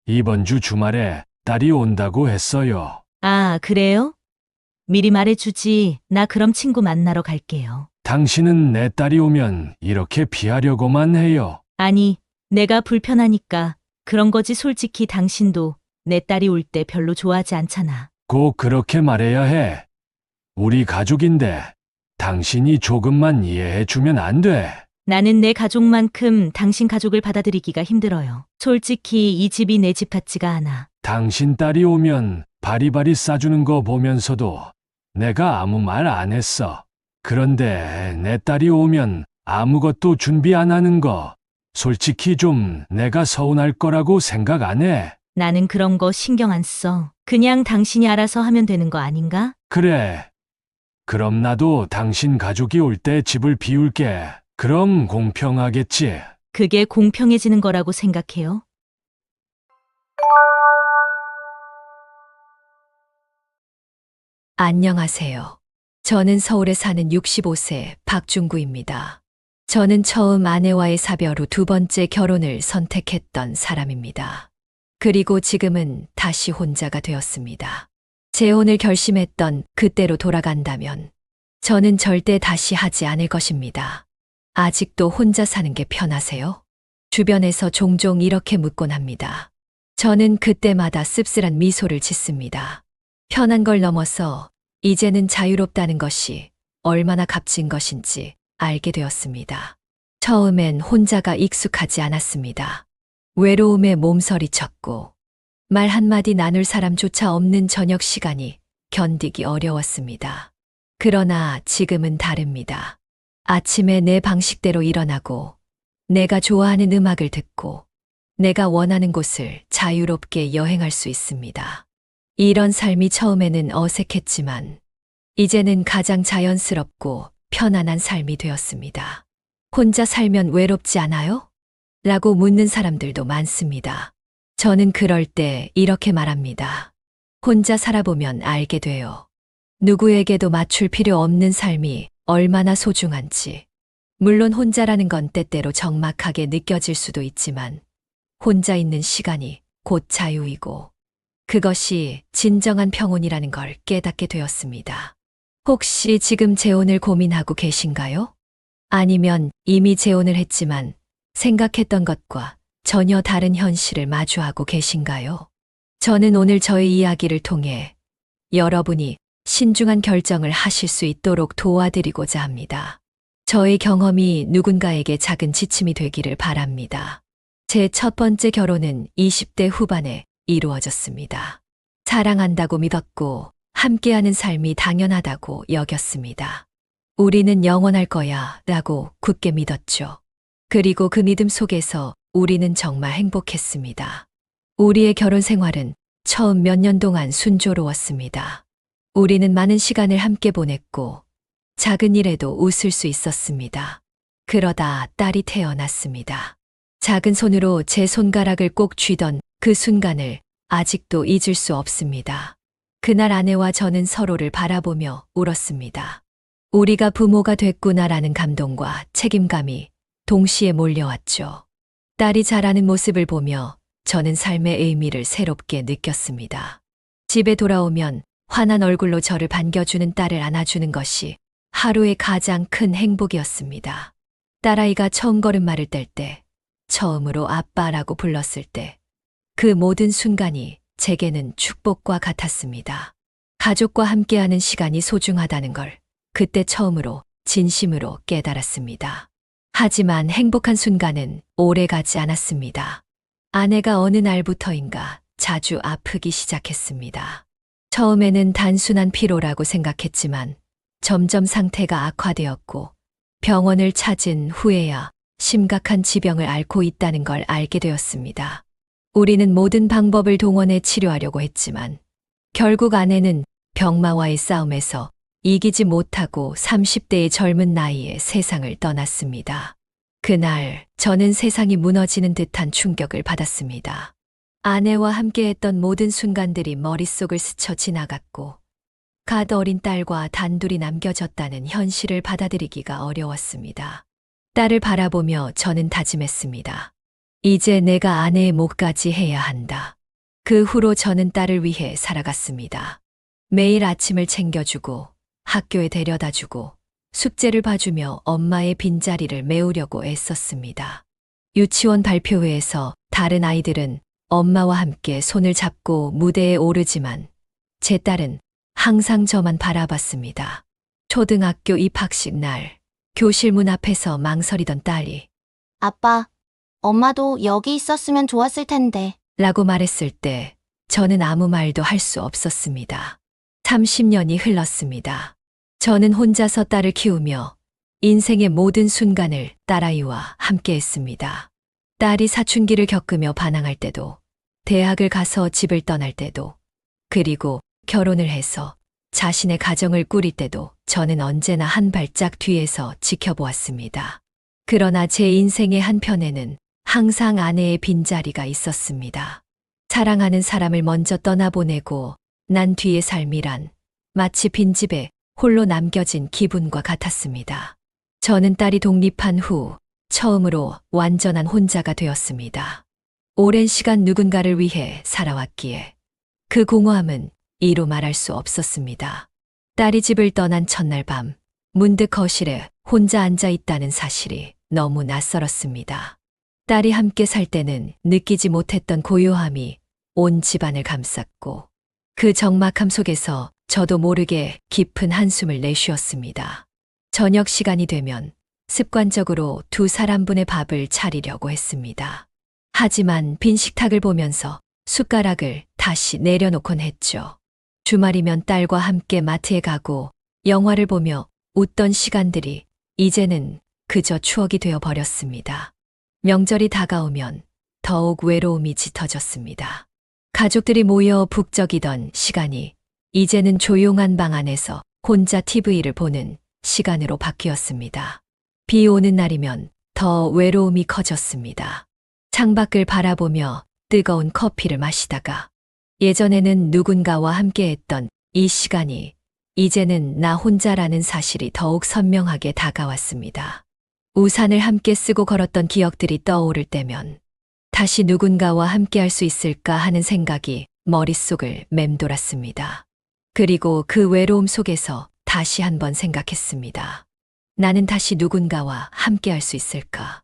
이번 주 주말에 딸이 온다고 했어요. 아, 그래요? 미리 말해주지. 나 그럼 친구 만나러 갈게요. 당신은 내 딸이 오면 이렇게 피하려고만 해요. 아니, 내가 불편하니까 그런 거지. 솔직히 당신도 내 딸이 올 때 별로 좋아하지 않잖아. 꼭 그렇게 말해야 해. 우리 가족인데 당신이 조금만 이해해 주면 안 돼. 나는 내 가족만큼 당신 가족을 받아들이기가 힘들어요. 솔직히 이 집이 내 집 같지가 않아. 당신 딸이 오면 바리바리 싸주는 거 보면서도 내가 아무 말 안 했어. 그런데 내 딸이 오면 아무것도 준비 안 하는 거 솔직히 좀 내가 서운할 거라고 생각 안 해. 나는 그런 거 신경 안 써. 그냥 당신이 알아서 하면 되는 거 아닌가? 그래. 그럼 나도 당신 가족이 올 때 집을 비울게. 그럼 공평하겠지. 그게 공평해지는 거라고 생각해요? 안녕하세요. 저는 서울에 사는 65세 박중구입니다. 저는 처음 아내와의 사별 후 두 번째 결혼을 선택했던 사람입니다. 그리고 지금은 다시 혼자가 되었습니다. 재혼을 결심했던 그때로 돌아간다면 저는 절대 다시 하지 않을 것입니다. 아직도 혼자 사는 게 편하세요? 주변에서 종종 이렇게 묻곤 합니다. 저는 그때마다 씁쓸한 미소를 짓습니다. 편한 걸 넘어서 이제는 자유롭다는 것이 얼마나 값진 것인지 알게 되었습니다. 처음엔 혼자가 익숙하지 않았습니다. 외로움에 몸서리쳤고 말 한마디 나눌 사람조차 없는 저녁 시간이 견디기 어려웠습니다. 그러나 지금은 다릅니다. 아침에 내 방식대로 일어나고 내가 좋아하는 음악을 듣고 내가 원하는 곳을 자유롭게 여행할 수 있습니다. 이런 삶이 처음에는 어색했지만 이제는 가장 자연스럽고 편안한 삶이 되었습니다. 혼자 살면 외롭지 않아요? 라고 묻는 사람들도 많습니다. 저는 그럴 때 이렇게 말합니다. 혼자 살아보면 알게 돼요. 누구에게도 맞출 필요 없는 삶이 얼마나 소중한지. 물론 혼자라는 건 때때로 적막하게 느껴질 수도 있지만 혼자 있는 시간이 곧 자유이고 그것이 진정한 평온이라는 걸 깨닫게 되었습니다. 혹시 지금 재혼을 고민하고 계신가요? 아니면 이미 재혼을 했지만 생각했던 것과 전혀 다른 현실을 마주하고 계신가요? 저는 오늘 저의 이야기를 통해 여러분이 신중한 결정을 하실 수 있도록 도와드리고자 합니다. 저의 경험이 누군가에게 작은 지침이 되기를 바랍니다. 제 첫 번째 결혼은 20대 후반에 이루어졌습니다. 사랑한다고 믿었고 함께하는 삶이 당연하다고 여겼습니다. 우리는 영원할 거야 라고 굳게 믿었죠. 그리고 그 믿음 속에서 우리는 정말 행복했습니다. 우리의 결혼 생활은 처음 몇 년 동안 순조로웠습니다. 우리는 많은 시간을 함께 보냈고 작은 일에도 웃을 수 있었습니다. 그러다 딸이 태어났습니다. 작은 손으로 제 손가락을 꼭 쥐던 그 순간을 아직도 잊을 수 없습니다. 그날 아내와 저는 서로를 바라보며 울었습니다. 우리가 부모가 됐구나라는 감동과 책임감이 동시에 몰려왔죠. 딸이 자라는 모습을 보며 저는 삶의 의미를 새롭게 느꼈습니다. 집에 돌아오면 환한 얼굴로 저를 반겨주는 딸을 안아주는 것이 하루의 가장 큰 행복이었습니다. 딸아이가 처음 걸음마를 뗄 때, 처음으로 아빠라고 불렀을 때, 그 모든 순간이 제게는 축복과 같았습니다. 가족과 함께하는 시간이 소중하다는 걸 그때 처음으로 진심으로 깨달았습니다. 하지만 행복한 순간은 오래 가지 않았습니다. 아내가 어느 날부터인가 자주 아프기 시작했습니다. 처음에는 단순한 피로라고 생각했지만 점점 상태가 악화되었고 병원을 찾은 후에야 심각한 지병을 앓고 있다는 걸 알게 되었습니다. 우리는 모든 방법을 동원해 치료하려고 했지만 결국 아내는 병마와의 싸움에서 이기지 못하고 30대의 젊은 나이에 세상을 떠났습니다. 그날 저는 세상이 무너지는 듯한 충격을 받았습니다. 아내와 함께했던 모든 순간들이 머릿속을 스쳐 지나갔고 갓 어린 딸과 단둘이 남겨졌다는 현실을 받아들이기가 어려웠습니다. 딸을 바라보며 저는 다짐했습니다. 이제 내가 아내의 몫까지 해야 한다. 그 후로 저는 딸을 위해 살아갔습니다. 매일 아침을 챙겨주고 학교에 데려다주고 숙제를 봐주며 엄마의 빈자리를 메우려고 애썼습니다. 유치원 발표회에서 다른 아이들은 엄마와 함께 손을 잡고 무대에 오르지만 제 딸은 항상 저만 바라봤습니다. 초등학교 입학식 날 교실 문 앞에서 망설이던 딸이 아빠, 엄마도 여기 있었으면 좋았을 텐데. 라고 말했을 때 저는 아무 말도 할 수 없었습니다. 30년이 흘렀습니다. 저는 혼자서 딸을 키우며 인생의 모든 순간을 딸아이와 함께 했습니다. 딸이 사춘기를 겪으며 반항할 때도, 대학을 가서 집을 떠날 때도, 그리고 결혼을 해서 자신의 가정을 꾸릴 때도 저는 언제나 한 발짝 뒤에서 지켜보았습니다. 그러나 제 인생의 한편에는 항상 아내의 빈자리가 있었습니다. 사랑하는 사람을 먼저 떠나보내고 난 뒤의 삶이란 마치 빈집에 홀로 남겨진 기분과 같았습니다. 저는 딸이 독립한 후 처음으로 완전한 혼자가 되었습니다. 오랜 시간 누군가를 위해 살아왔기에 그 공허함은 이루 말할 수 없었습니다. 딸이 집을 떠난 첫날 밤, 문득 거실에 혼자 앉아 있다는 사실이 너무 낯설었습니다. 딸이 함께 살 때는 느끼지 못했던 고요함이 온 집안을 감쌌고 그 적막함 속에서 저도 모르게 깊은 한숨을 내쉬었습니다. 저녁 시간이 되면 습관적으로 두 사람분의 밥을 차리려고 했습니다. 하지만 빈 식탁을 보면서 숟가락을 다시 내려놓곤 했죠. 주말이면 딸과 함께 마트에 가고 영화를 보며 웃던 시간들이 이제는 그저 추억이 되어 버렸습니다. 명절이 다가오면 더욱 외로움이 짙어졌습니다. 가족들이 모여 북적이던 시간이 이제는 조용한 방 안에서 혼자 TV를 보는 시간으로 바뀌었습니다. 비 오는 날이면 더 외로움이 커졌습니다. 창밖을 바라보며 뜨거운 커피를 마시다가 예전에는 누군가와 함께했던 이 시간이 이제는 나 혼자라는 사실이 더욱 선명하게 다가왔습니다. 우산을 함께 쓰고 걸었던 기억들이 떠오를 때면 다시 누군가와 함께할 수 있을까 하는 생각이 머릿속을 맴돌았습니다. 그리고 그 외로움 속에서 다시 한번 생각했습니다. 나는 다시 누군가와 함께할 수 있을까?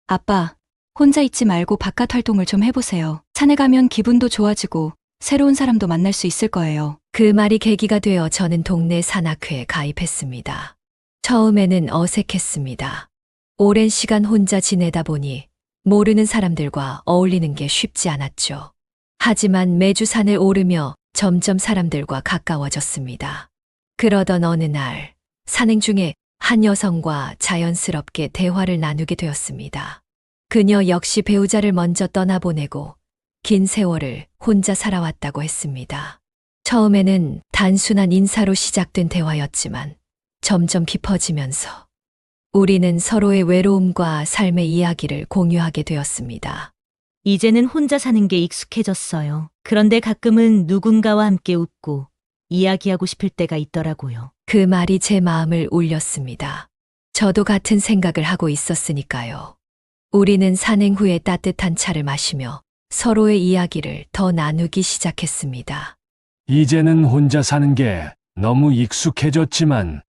아빠, 혼자 있지 말고 바깥 활동을 좀 해보세요. 산에 가면 기분도 좋아지고 새로운 사람도 만날 수 있을 거예요. 그 말이 계기가 되어 저는 동네 산악회에 가입했습니다. 처음에는 어색했습니다. 오랜 시간 혼자 지내다 보니 모르는 사람들과 어울리는 게 쉽지 않았죠. 하지만 매주 산을 오르며 점점 사람들과 가까워졌습니다. 그러던 어느 날 산행 중에 한 여성과 자연스럽게 대화를 나누게 되었습니다. 그녀 역시 배우자를 먼저 떠나보내고 긴 세월을 혼자 살아왔다고 했습니다. 처음에는 단순한 인사로 시작된 대화였지만 점점 깊어지면서 우리는 서로의 외로움과 삶의 이야기를 공유하게 되었습니다. 이제는 혼자 사는 게 익숙해졌어요. 그런데 가끔은 누군가와 함께 웃고 이야기하고 싶을 때가 있더라고요. 그 말이 제 마음을 울렸습니다. 저도 같은 생각을 하고 있었으니까요. 우리는 산행 후에 따뜻한 차를 마시며 서로의 이야기를 더 나누기 시작했습니다. 이제는 혼자 사는 게 너무 익숙해졌지만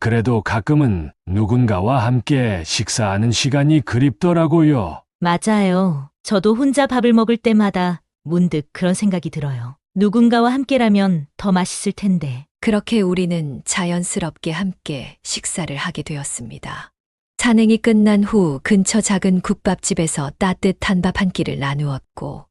그래도 가끔은 누군가와 함께 식사하는 시간이 그립더라고요. 맞아요. 저도 혼자 밥을 먹을 때마다 문득 그런 생각이 들어요. 누군가와 함께라면 더 맛있을 텐데. 그렇게 우리는 자연스럽게 함께 식사를 하게 되었습니다. 산행이 끝난 후 근처 작은 국밥집에서 따뜻한 밥 한 끼를 나누었고,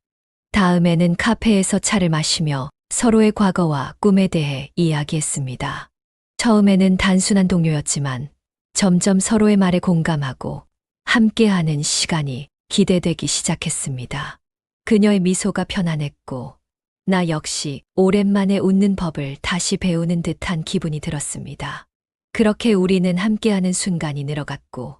다음에는 카페에서 차를 마시며 서로의 과거와 꿈에 대해 이야기했습니다. 처음에는 단순한 동료였지만 점점 서로의 말에 공감하고 함께하는 시간이 기대되기 시작했습니다. 그녀의 미소가 편안했고 나 역시 오랜만에 웃는 법을 다시 배우는 듯한 기분이 들었습니다. 그렇게 우리는 함께하는 순간이 늘어갔고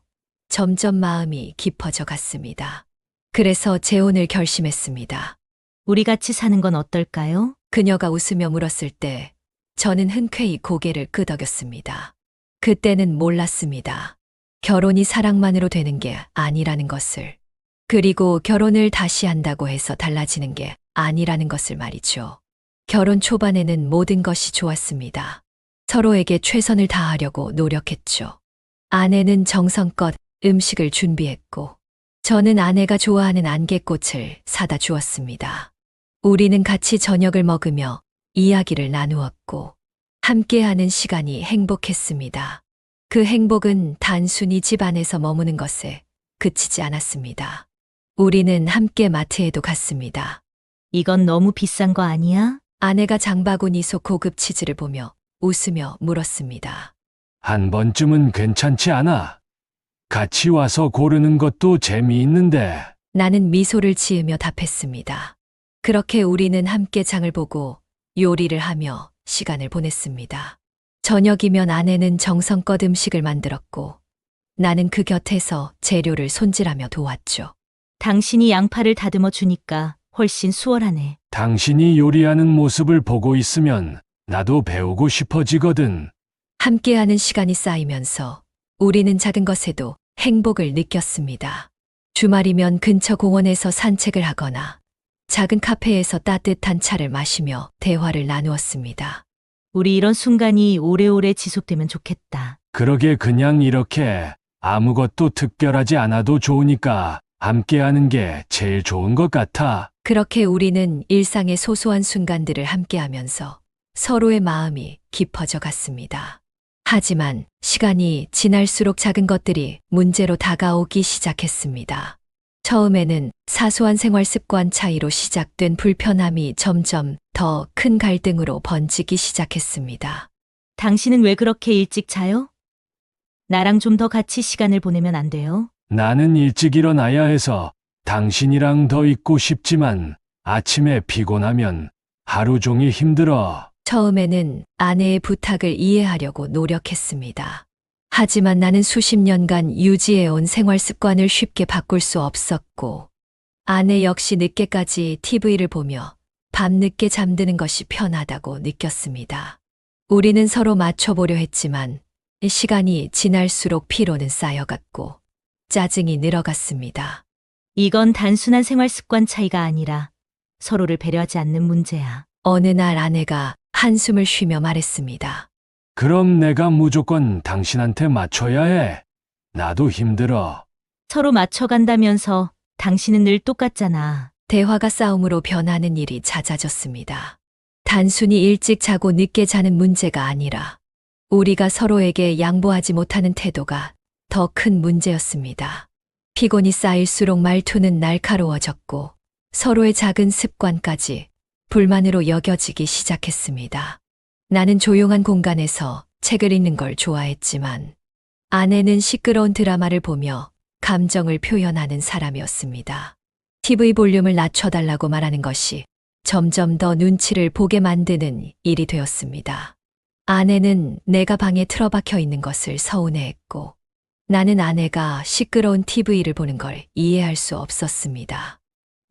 점점 마음이 깊어져 갔습니다. 그래서 재혼을 결심했습니다. 우리 같이 사는 건 어떨까요? 그녀가 웃으며 물었을 때 저는 흔쾌히 고개를 끄덕였습니다. 그때는 몰랐습니다. 결혼이 사랑만으로 되는 게 아니라는 것을. 그리고 결혼을 다시 한다고 해서 달라지는 게 아니라는 것을 말이죠. 결혼 초반에는 모든 것이 좋았습니다. 서로에게 최선을 다하려고 노력했죠. 아내는 정성껏 음식을 준비했고, 저는 아내가 좋아하는 안개꽃을 사다 주었습니다. 우리는 같이 저녁을 먹으며 이야기를 나누었고, 함께하는 시간이 행복했습니다. 그 행복은 단순히 집 안에서 머무는 것에 그치지 않았습니다. 우리는 함께 마트에도 갔습니다. 이건 너무 비싼 거 아니야? 아내가 장바구니 속 고급 치즈를 보며 웃으며 물었습니다. 한 번쯤은 괜찮지 않아? 같이 와서 고르는 것도 재미있는데. 나는 미소를 지으며 답했습니다. 그렇게 우리는 함께 장을 보고 요리를 하며 시간을 보냈습니다. 저녁이면 아내는 정성껏 음식을 만들었고, 나는 그 곁에서 재료를 손질하며 도왔죠. 당신이 양파를 다듬어 주니까 훨씬 수월하네. 당신이 요리하는 모습을 보고 있으면 나도 배우고 싶어지거든. 함께하는 시간이 쌓이면서 우리는 작은 것에도 행복을 느꼈습니다. 주말이면 근처 공원에서 산책을 하거나 작은 카페에서 따뜻한 차를 마시며 대화를 나누었습니다. 우리 이런 순간이 오래오래 지속되면 좋겠다. 그러게 그냥 이렇게 아무것도 특별하지 않아도 좋으니까 함께하는 게 제일 좋은 것 같아. 그렇게 우리는 일상의 소소한 순간들을 함께하면서 서로의 마음이 깊어져 갔습니다. 하지만 시간이 지날수록 작은 것들이 문제로 다가오기 시작했습니다. 처음에는 사소한 생활 습관 차이로 시작된 불편함이 점점 더 큰 갈등으로 번지기 시작했습니다. 당신은 왜 그렇게 일찍 자요? 나랑 좀 더 같이 시간을 보내면 안 돼요? 나는 일찍 일어나야 해서 당신이랑 더 있고 싶지만 아침에 피곤하면 하루 종일 힘들어. 처음에는 아내의 부탁을 이해하려고 노력했습니다. 하지만 나는 수십 년간 유지해온 생활 습관을 쉽게 바꿀 수 없었고, 아내 역시 늦게까지 TV를 보며 밤늦게 잠드는 것이 편하다고 느꼈습니다. 우리는 서로 맞춰보려 했지만 시간이 지날수록 피로는 쌓여갔고 짜증이 늘어갔습니다. 이건 단순한 생활 습관 차이가 아니라 서로를 배려하지 않는 문제야. 어느 날 아내가 한숨을 쉬며 말했습니다. 그럼 내가 무조건 당신한테 맞춰야 해. 나도 힘들어. 서로 맞춰간다면서 당신은 늘 똑같잖아. 대화가 싸움으로 변하는 일이 잦아졌습니다. 단순히 일찍 자고 늦게 자는 문제가 아니라 우리가 서로에게 양보하지 못하는 태도가 더 큰 문제였습니다. 피곤이 쌓일수록 말투는 날카로워졌고 서로의 작은 습관까지 불만으로 여겨지기 시작했습니다. 나는 조용한 공간에서 책을 읽는 걸 좋아했지만 아내는 시끄러운 드라마를 보며 감정을 표현하는 사람이었습니다. TV 볼륨을 낮춰달라고 말하는 것이 점점 더 눈치를 보게 만드는 일이 되었습니다. 아내는 내가 방에 틀어박혀 있는 것을 서운해했고 나는 아내가 시끄러운 TV를 보는 걸 이해할 수 없었습니다.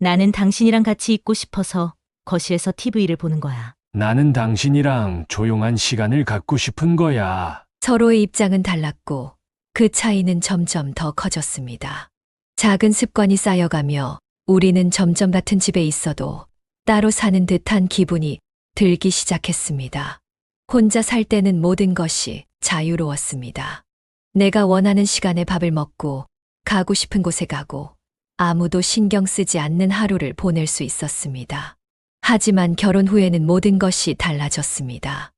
나는 당신이랑 같이 있고 싶어서 거실에서 TV를 보는 거야. 나는 당신이랑 조용한 시간을 갖고 싶은 거야. 서로의 입장은 달랐고 그 차이는 점점 더 커졌습니다. 작은 습관이 쌓여가며 우리는 점점 같은 집에 있어도 따로 사는 듯한 기분이 들기 시작했습니다. 혼자 살 때는 모든 것이 자유로웠습니다. 내가 원하는 시간에 밥을 먹고 가고 싶은 곳에 가고 아무도 신경 쓰지 않는 하루를 보낼 수 있었습니다. 하지만 결혼 후에는 모든 것이 달라졌습니다.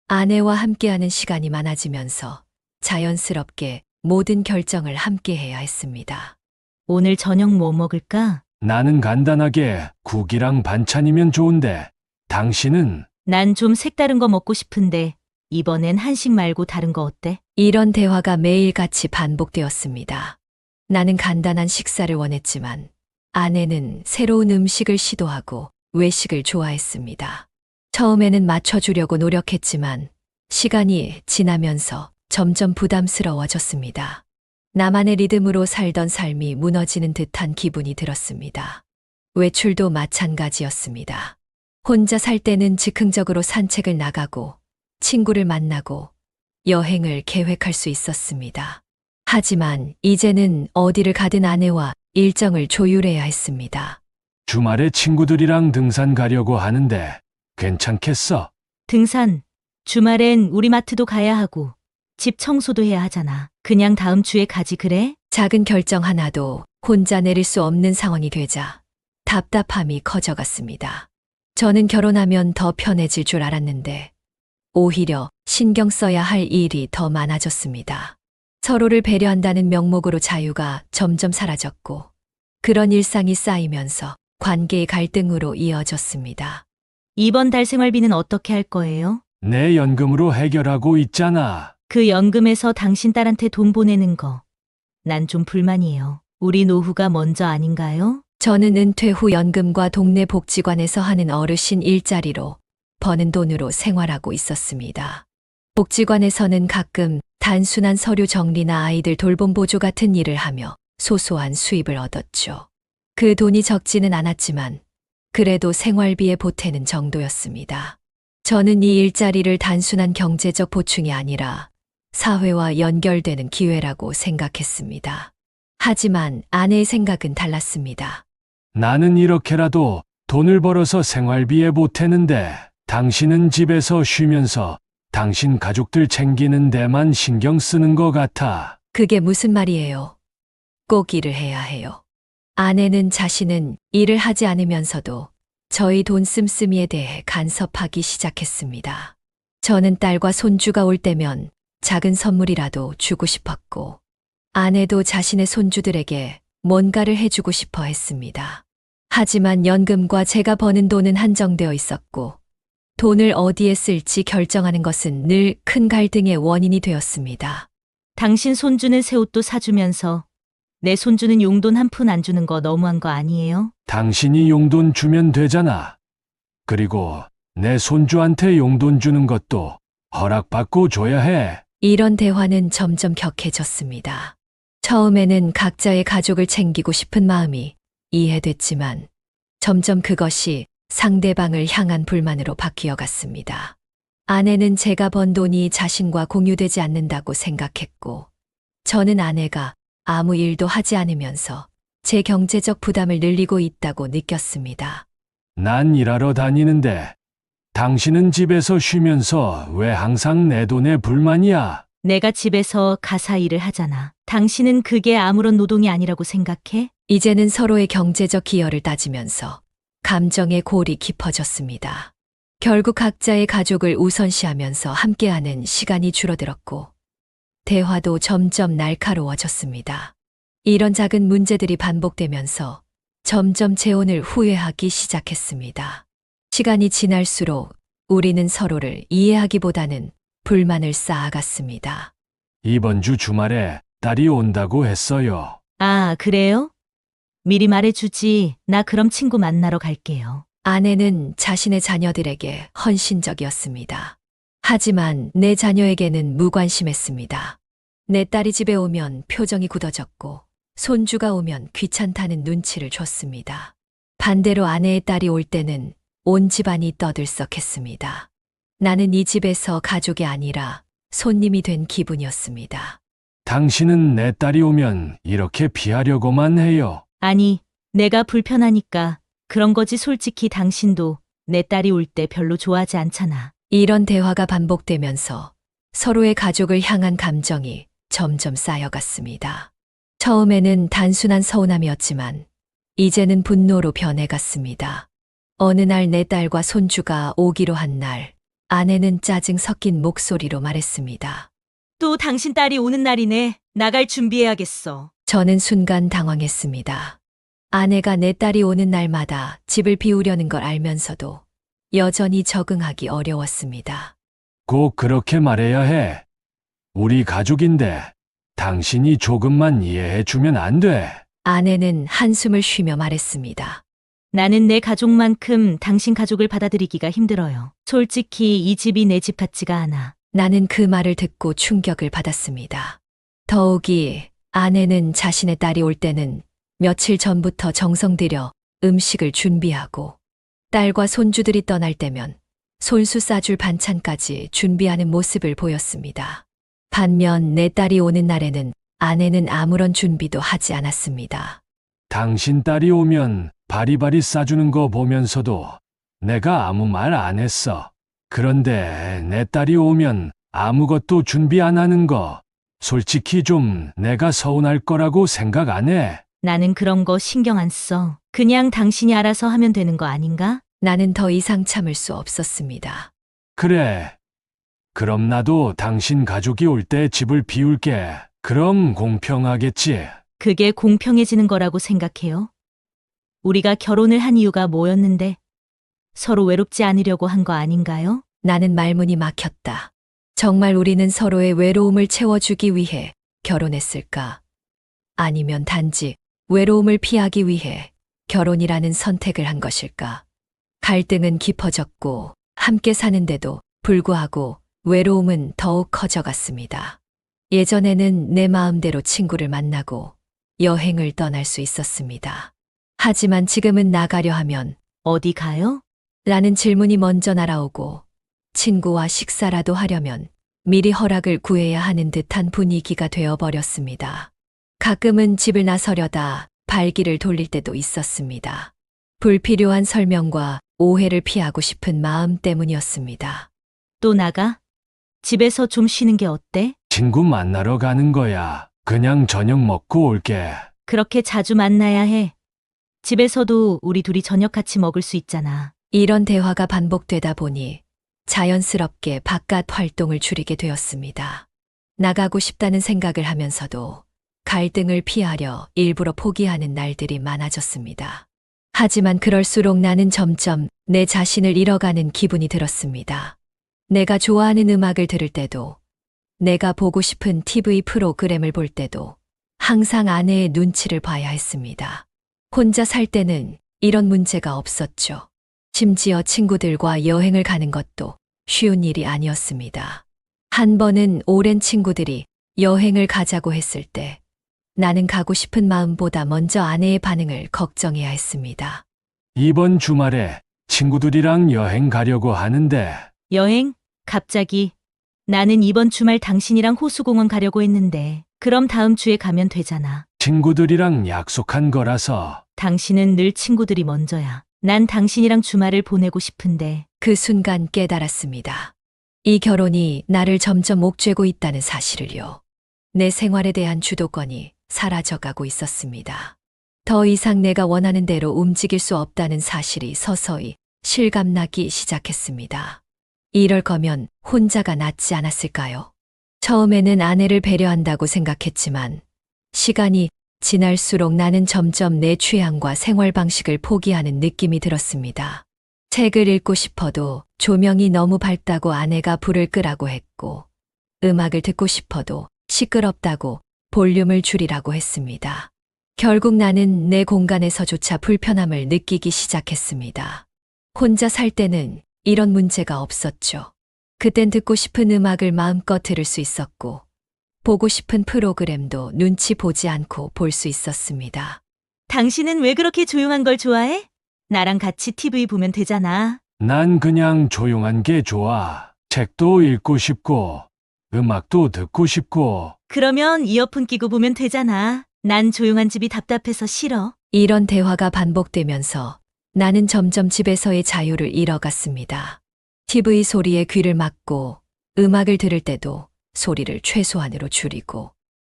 아내와 함께하는 시간이 많아지면서 자연스럽게 모든 결정을 함께 해야 했습니다. 오늘 저녁 뭐 먹을까? 나는 간단하게 국이랑 반찬이면 좋은데 당신은? 난 좀 색다른 거 먹고 싶은데 이번엔 한식 말고 다른 거 어때? 이런 대화가 매일같이 반복되었습니다. 나는 간단한 식사를 원했지만 아내는 새로운 음식을 시도하고 외식을 좋아했습니다. 처음에는 맞춰주려고 노력했지만 시간이 지나면서 점점 부담스러워졌습니다. 나만의 리듬으로 살던 삶이 무너지는 듯한 기분이 들었습니다. 외출도 마찬가지였습니다. 혼자 살 때는 즉흥적으로 산책을 나가고 친구를 만나고 여행을 계획할 수 있었습니다. 하지만 이제는 어디를 가든 아내와 일정을 조율해야 했습니다. 주말에 친구들이랑 등산 가려고 하는데 괜찮겠어? 등산. 주말엔 우리 마트도 가야 하고 집 청소도 해야 하잖아. 그냥 다음 주에 가지 그래? 작은 결정 하나도 혼자 내릴 수 없는 상황이 되자 답답함이 커져갔습니다. 저는 결혼하면 더 편해질 줄 알았는데 오히려 신경 써야 할 일이 더 많아졌습니다. 서로를 배려한다는 명목으로 자유가 점점 사라졌고 그런 일상이 쌓이면서 관계의 갈등으로 이어졌습니다. 이번 달 생활비는 어떻게 할 거예요? 내 연금으로 해결하고 있잖아. 그 연금에서 당신 딸한테 돈 보내는 거. 난 좀 불만이에요. 우리 노후가 먼저 아닌가요? 저는 은퇴 후 연금과 동네 복지관에서 하는 어르신 일자리로 버는 돈으로 생활하고 있었습니다. 복지관에서는 가끔 단순한 서류 정리나 아이들 돌봄 보조 같은 일을 하며 소소한 수입을 얻었죠. 그 돈이 적지는 않았지만 그래도 생활비에 보태는 정도였습니다. 저는 이 일자리를 단순한 경제적 보충이 아니라 사회와 연결되는 기회라고 생각했습니다. 하지만 아내의 생각은 달랐습니다. 나는 이렇게라도 돈을 벌어서 생활비에 보태는데 당신은 집에서 쉬면서 당신 가족들 챙기는 데만 신경 쓰는 것 같아. 그게 무슨 말이에요? 꼭 일을 해야 해요. 아내는 자신은 일을 하지 않으면서도 저희 돈 씀씀이에 대해 간섭하기 시작했습니다. 저는 딸과 손주가 올 때면 작은 선물이라도 주고 싶었고, 아내도 자신의 손주들에게 뭔가를 해주고 싶어 했습니다. 하지만 연금과 제가 버는 돈은 한정되어 있었고, 돈을 어디에 쓸지 결정하는 것은 늘 큰 갈등의 원인이 되었습니다. 당신 손주는 새 옷도 사주면서 내 손주는 용돈 한 푼 안 주는 거 너무한 거 아니에요? 당신이 용돈 주면 되잖아. 그리고 내 손주한테 용돈 주는 것도 허락받고 줘야 해. 이런 대화는 점점 격해졌습니다. 처음에는 각자의 가족을 챙기고 싶은 마음이 이해됐지만 점점 그것이 상대방을 향한 불만으로 바뀌어 갔습니다. 아내는 제가 번 돈이 자신과 공유되지 않는다고 생각했고, 저는 아내가 아무 일도 하지 않으면서 제 경제적 부담을 늘리고 있다고 느꼈습니다. 난 일하러 다니는데 당신은 집에서 쉬면서 왜 항상 내 돈에 불만이야? 내가 집에서 가사 일을 하잖아. 당신은 그게 아무런 노동이 아니라고 생각해? 이제는 서로의 경제적 기여를 따지면서 감정의 골이 깊어졌습니다. 결국 각자의 가족을 우선시하면서 함께하는 시간이 줄어들었고, 대화도 점점 날카로워졌습니다. 이런 작은 문제들이 반복되면서 점점 재혼을 후회하기 시작했습니다. 시간이 지날수록 우리는 서로를 이해하기보다는 불만을 쌓아갔습니다. 이번 주 주말에 딸이 온다고 했어요. 아, 그래요? 미리 말해주지. 나 그럼 친구 만나러 갈게요. 아내는 자신의 자녀들에게 헌신적이었습니다. 하지만 내 자녀에게는 무관심했습니다. 내 딸이 집에 오면 표정이 굳어졌고, 손주가 오면 귀찮다는 눈치를 줬습니다. 반대로 아내의 딸이 올 때는 온 집안이 떠들썩했습니다. 나는 이 집에서 가족이 아니라 손님이 된 기분이었습니다. 당신은 내 딸이 오면 이렇게 피하려고만 해요. 아니, 내가 불편하니까 그런 거지. 솔직히 당신도 내 딸이 올 때 별로 좋아하지 않잖아. 이런 대화가 반복되면서 서로의 가족을 향한 감정이 점점 쌓여갔습니다. 처음에는 단순한 서운함이었지만 이제는 분노로 변해갔습니다. 어느 날 내 딸과 손주가 오기로 한 날, 아내는 짜증 섞인 목소리로 말했습니다. 또 당신 딸이 오는 날이네. 나갈 준비해야겠어. 저는 순간 당황했습니다. 아내가 내 딸이 오는 날마다 집을 비우려는 걸 알면서도 여전히 적응하기 어려웠습니다. 꼭 그렇게 말해야 해. 우리 가족인데 당신이 조금만 이해해 주면 안 돼. 아내는 한숨을 쉬며 말했습니다. 나는 내 가족만큼 당신 가족을 받아들이기가 힘들어요. 솔직히 이 집이 내 집 같지가 않아. 나는 그 말을 듣고 충격을 받았습니다. 더욱이 아내는 자신의 딸이 올 때는 며칠 전부터 정성 들여 음식을 준비하고, 딸과 손주들이 떠날 때면 손수 싸줄 반찬까지 준비하는 모습을 보였습니다. 반면 내 딸이 오는 날에는 아내는 아무런 준비도 하지 않았습니다. 당신 딸이 오면 바리바리 싸주는 거 보면서도 내가 아무 말 안 했어. 그런데 내 딸이 오면 아무것도 준비 안 하는 거 솔직히 좀 내가 서운할 거라고 생각 안 해. 나는 그런 거 신경 안 써. 그냥 당신이 알아서 하면 되는 거 아닌가? 나는 더 이상 참을 수 없었습니다. 그래. 그럼 나도 당신 가족이 올 때 집을 비울게. 그럼 공평하겠지. 그게 공평해지는 거라고 생각해요? 우리가 결혼을 한 이유가 뭐였는데 서로 외롭지 않으려고 한 거 아닌가요? 나는 말문이 막혔다. 정말 우리는 서로의 외로움을 채워주기 위해 결혼했을까? 아니면 단지 외로움을 피하기 위해 결혼이라는 선택을 한 것일까? 갈등은 깊어졌고 함께 사는데도 불구하고 외로움은 더욱 커져갔습니다. 예전에는 내 마음대로 친구를 만나고 여행을 떠날 수 있었습니다. 하지만 지금은 나가려 하면 어디 가요? 라는 질문이 먼저 날아오고 친구와 식사라도 하려면 미리 허락을 구해야 하는 듯한 분위기가 되어버렸습니다. 가끔은 집을 나서려다 발길을 돌릴 때도 있었습니다. 불필요한 설명과 오해를 피하고 싶은 마음 때문이었습니다. 또 나가? 집에서 좀 쉬는 게 어때? 친구 만나러 가는 거야. 그냥 저녁 먹고 올게. 그렇게 자주 만나야 해. 집에서도 우리 둘이 저녁 같이 먹을 수 있잖아. 이런 대화가 반복되다 보니 자연스럽게 바깥 활동을 줄이게 되었습니다. 나가고 싶다는 생각을 하면서도 갈등을 피하려 일부러 포기하는 날들이 많아졌습니다. 하지만 그럴수록 나는 점점 내 자신을 잃어가는 기분이 들었습니다. 내가 좋아하는 음악을 들을 때도, 내가 보고 싶은 TV 프로그램을 볼 때도 항상 아내의 눈치를 봐야 했습니다. 혼자 살 때는 이런 문제가 없었죠. 심지어 친구들과 여행을 가는 것도 쉬운 일이 아니었습니다. 한 번은 오랜 친구들이 여행을 가자고 했을 때 나는 가고 싶은 마음보다 먼저 아내의 반응을 걱정해야 했습니다. 이번 주말에 친구들이랑 여행 가려고 하는데 여행? 갑자기? 나는 이번 주말 당신이랑 호수공원 가려고 했는데 그럼 다음 주에 가면 되잖아. 친구들이랑 약속한 거라서. 당신은 늘 친구들이 먼저야. 난 당신이랑 주말을 보내고 싶은데 그 순간 깨달았습니다. 이 결혼이 나를 점점 옥죄고 있다는 사실을요. 내 생활에 대한 주도권이 사라져가고 있었습니다. 더 이상 내가 원하는 대로 움직일 수 없다는 사실이 서서히 실감나기 시작했습니다. 이럴 거면 혼자가 낫지 않았을까요? 처음에는 아내를 배려한다고 생각했지만 시간이 지날수록 나는 점점 내 취향과 생활 방식을 포기하는 느낌이 들었습니다. 책을 읽고 싶어도 조명이 너무 밝다고 아내가 불을 끄라고 했고, 음악을 듣고 싶어도 시끄럽다고 볼륨을 줄이라고 했습니다. 결국 나는 내 공간에서조차 불편함을 느끼기 시작했습니다. 혼자 살 때는 이런 문제가 없었죠. 그땐 듣고 싶은 음악을 마음껏 들을 수 있었고, 보고 싶은 프로그램도 눈치 보지 않고 볼 수 있었습니다. 당신은 왜 그렇게 조용한 걸 좋아해? 나랑 같이 TV 보면 되잖아. 난 그냥 조용한 게 좋아. 책도 읽고 싶고, 음악도 듣고 싶고. 그러면 이어폰 끼고 보면 되잖아. 난 조용한 집이 답답해서 싫어. 이런 대화가 반복되면서 나는 점점 집에서의 자유를 잃어갔습니다. TV 소리에 귀를 막고 음악을 들을 때도 소리를 최소한으로 줄이고,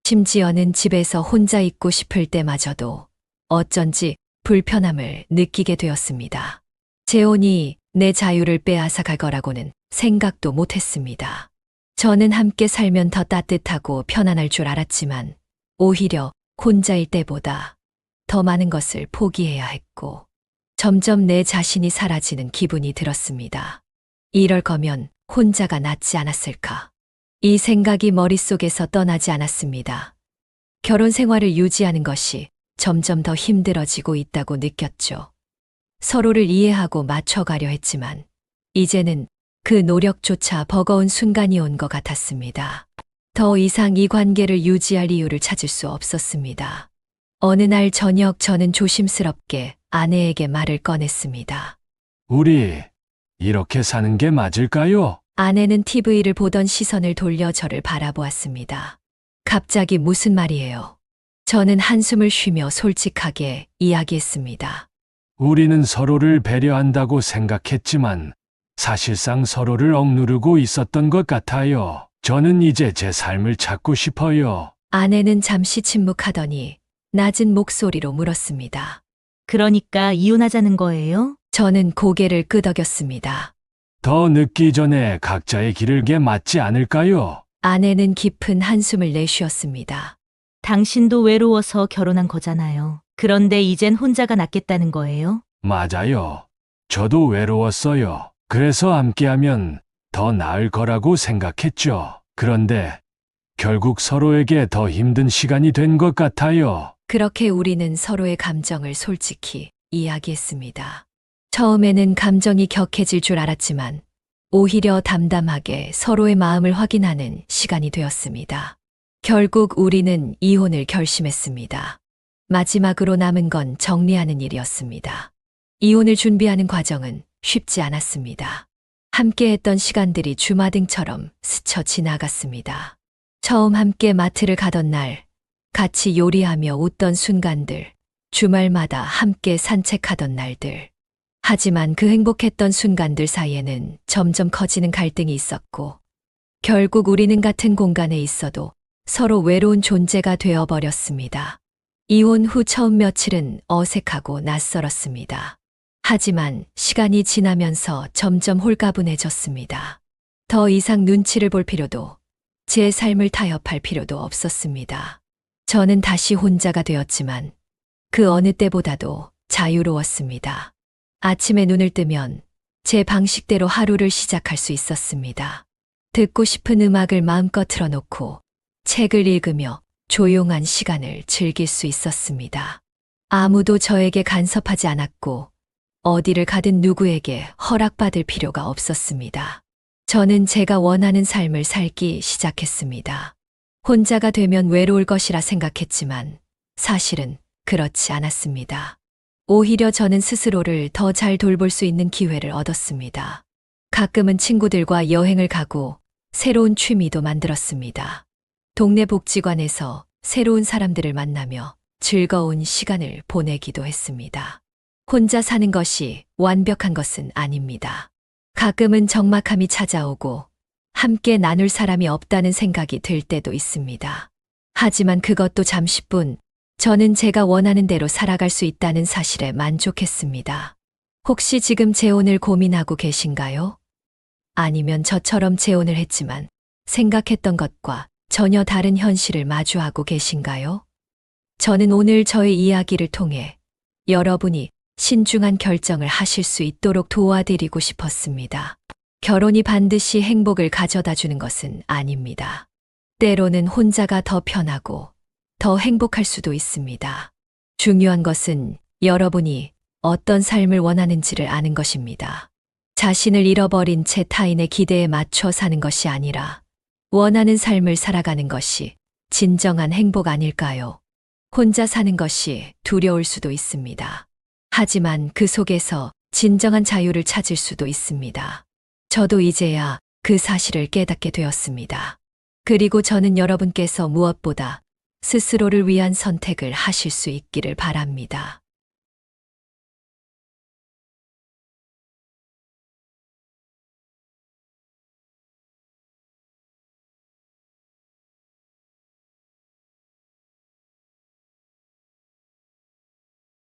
심지어는 집에서 혼자 있고 싶을 때마저도 어쩐지 불편함을 느끼게 되었습니다. 재혼이 내 자유를 빼앗아 갈 거라고는 생각도 못했습니다. 저는 함께 살면 더 따뜻하고 편안할 줄 알았지만 오히려 혼자일 때보다 더 많은 것을 포기해야 했고 점점 내 자신이 사라지는 기분이 들었습니다. 이럴 거면 혼자가 낫지 않았을까? 이 생각이 머릿속에서 떠나지 않았습니다. 결혼 생활을 유지하는 것이 점점 더 힘들어지고 있다고 느꼈죠. 서로를 이해하고 맞춰가려 했지만 이제는 그 노력조차 버거운 순간이 온 것 같았습니다. 더 이상 이 관계를 유지할 이유를 찾을 수 없었습니다. 어느 날 저녁 저는 조심스럽게 아내에게 말을 꺼냈습니다. 우리 이렇게 사는 게 맞을까요? 아내는 TV를 보던 시선을 돌려 저를 바라보았습니다. 갑자기 무슨 말이에요? 저는 한숨을 쉬며 솔직하게 이야기했습니다. 우리는 서로를 배려한다고 생각했지만 사실상 서로를 억누르고 있었던 것 같아요. 저는 이제 제 삶을 찾고 싶어요. 아내는 잠시 침묵하더니 낮은 목소리로 물었습니다. 그러니까 이혼하자는 거예요? 저는 고개를 끄덕였습니다. 더 늦기 전에 각자의 길을 게 맞지 않을까요? 아내는 깊은 한숨을 내쉬었습니다. 당신도 외로워서 결혼한 거잖아요. 그런데 이젠 혼자가 낫겠다는 거예요? 맞아요. 저도 외로웠어요. 그래서 함께하면 더 나을 거라고 생각했죠. 그런데 결국 서로에게 더 힘든 시간이 된 것 같아요. 그렇게 우리는 서로의 감정을 솔직히 이야기했습니다. 처음에는 감정이 격해질 줄 알았지만 오히려 담담하게 서로의 마음을 확인하는 시간이 되었습니다. 결국 우리는 이혼을 결심했습니다. 마지막으로 남은 건 정리하는 일이었습니다. 이혼을 준비하는 과정은 쉽지 않았습니다. 함께했던 시간들이 주마등처럼 스쳐 지나갔습니다. 처음 함께 마트를 가던 날, 같이 요리하며 웃던 순간들, 주말마다 함께 산책하던 날들. 하지만 그 행복했던 순간들 사이에는 점점 커지는 갈등이 있었고, 결국 우리는 같은 공간에 있어도 서로 외로운 존재가 되어버렸습니다. 이혼 후 처음 며칠은 어색하고 낯설었습니다. 하지만 시간이 지나면서 점점 홀가분해졌습니다. 더 이상 눈치를 볼 필요도, 제 삶을 타협할 필요도 없었습니다. 저는 다시 혼자가 되었지만 그 어느 때보다도 자유로웠습니다. 아침에 눈을 뜨면 제 방식대로 하루를 시작할 수 있었습니다. 듣고 싶은 음악을 마음껏 틀어놓고 책을 읽으며 조용한 시간을 즐길 수 있었습니다. 아무도 저에게 간섭하지 않았고 어디를 가든 누구에게 허락받을 필요가 없었습니다. 저는 제가 원하는 삶을 살기 시작했습니다. 혼자가 되면 외로울 것이라 생각했지만 사실은 그렇지 않았습니다. 오히려 저는 스스로를 더 잘 돌볼 수 있는 기회를 얻었습니다. 가끔은 친구들과 여행을 가고 새로운 취미도 만들었습니다. 동네 복지관에서 새로운 사람들을 만나며 즐거운 시간을 보내기도 했습니다. 혼자 사는 것이 완벽한 것은 아닙니다. 가끔은 적막함이 찾아오고 함께 나눌 사람이 없다는 생각이 들 때도 있습니다. 하지만 그것도 잠시뿐, 저는 제가 원하는 대로 살아갈 수 있다는 사실에 만족했습니다. 혹시 지금 재혼을 고민하고 계신가요? 아니면 저처럼 재혼을 했지만 생각했던 것과 전혀 다른 현실을 마주하고 계신가요? 저는 오늘 저의 이야기를 통해 여러분이 신중한 결정을 하실 수 있도록 도와드리고 싶었습니다. 결혼이 반드시 행복을 가져다 주는 것은 아닙니다. 때로는 혼자가 더 편하고 더 행복할 수도 있습니다. 중요한 것은 여러분이 어떤 삶을 원하는지를 아는 것입니다. 자신을 잃어버린 채 타인의 기대에 맞춰 사는 것이 아니라 원하는 삶을 살아가는 것이 진정한 행복 아닐까요? 혼자 사는 것이 두려울 수도 있습니다. 하지만 그 속에서 진정한 자유를 찾을 수도 있습니다. 저도 이제야 그 사실을 깨닫게 되었습니다. 그리고 저는 여러분께서 무엇보다 스스로를 위한 선택을 하실 수 있기를 바랍니다.